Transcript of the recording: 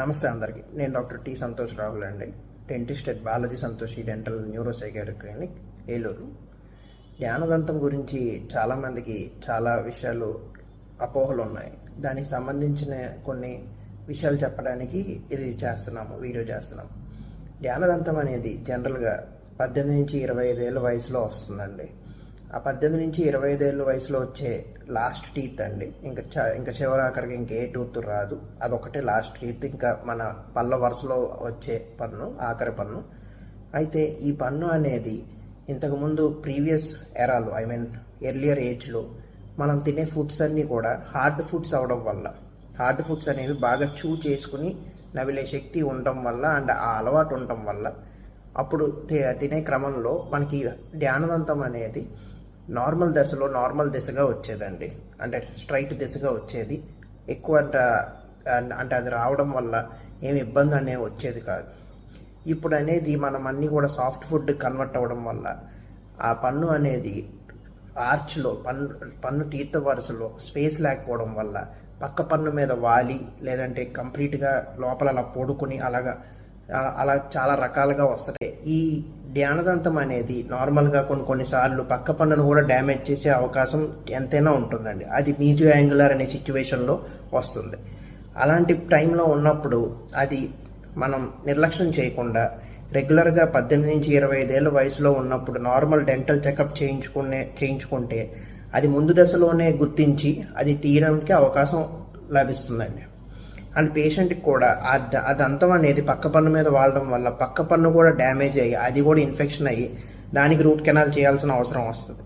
నమస్తే అందరికీ. నేను డాక్టర్ టి సంతోష్ రాహుల్ అండి, dentist at Balaji Santoshi dental neuro psychiatric clinic, Eluru. జ్ఞానదంతం గురించి చాలామందికి చాలా విషయాలు అపోహలు ఉన్నాయి. దానికి సంబంధించిన కొన్ని విషయాలు చెప్పడానికి వీడియో చేస్తున్నాము. జ్ఞానదంతం అనేది జనరల్గా 18 నుంచి 25 ఏళ్ళ వయసులో వస్తుందండి. ఆ 18 నుంచి 25 ఏళ్ళ వయసులో వచ్చే లాస్ట్ టీత్ అండి. ఇంకా చివరాఖరికి ఇంకే టూత్ రాదు, అదొకటే లాస్ట్ టీత్. ఇంకా మన పళ్ళ వరుసలో వచ్చే పన్ను ఆఖరి పన్ను. అయితే ఈ పన్ను అనేది ఇంతకుముందు ప్రీవియస్ ఎరాలు ఎర్లియర్ ఏజ్లో మనం తినే ఫుడ్స్ అన్నీ కూడా హార్డ్ ఫుడ్స్ అవడం వల్ల, హార్డ్ ఫుడ్స్ అనేవి బాగా చేసుకుని నవిలే శక్తి ఉండటం వల్ల అండ్ ఆ అలవాటు ఉండటం వల్ల అప్పుడు తినే క్రమంలో మనకి జ్ఞానదంతం అనేది నార్మల్ దిశగా వచ్చేదండి. అంటే స్ట్రైట్ దిశగా వచ్చేది. ఎక్కువ అంటే అది రావడం వల్ల ఏమి ఇబ్బంది అనేవి వచ్చేది కాదు. ఇప్పుడు అనేది మనం అన్నీ కూడా సాఫ్ట్ ఫుడ్ కన్వర్ట్ అవ్వడం వల్ల ఆ పన్ను అనేది ఆర్చ్లో పన్ను టీత్ వరుసలో స్పేస్ లేకపోవడం వల్ల పక్క పన్ను మీద వాలి, లేదంటే కంప్లీట్గా లోపల అలా పొడుకుని అలా చాలా రకాలుగా వస్తాయి. ఈ జ్ఞానదంతం అనేది నార్మల్గా కొన్నిసార్లు పక్క పన్నును కూడా డ్యామేజ్ చేసే అవకాశం ఎంతైనా ఉంటుందండి. అది మీజో యాంగులర్ అనే సిచ్యువేషన్లో వస్తుంది. అలాంటి టైంలో ఉన్నప్పుడు అది మనం నిర్లక్ష్యం చేయకుండా రెగ్యులర్గా 18 నుంచి 25 ఏళ్ళ వయసులో ఉన్నప్పుడు నార్మల్ డెంటల్ చెకప్ చేయించుకుంటే అది ముందు దశలోనే గుర్తించి అది తీయడానికి అవకాశం లభిస్తుందండి. అండ్ పేషెంట్కి కూడా ఆ దంతం అనేది పక్క పన్ను మీద వాడడం వల్ల పక్క పన్ను కూడా డ్యామేజ్ అయ్యి అది కూడా ఇన్ఫెక్షన్ అయ్యి దానికి రూట్ కెనాల్ చేయాల్సిన అవసరం వస్తుంది.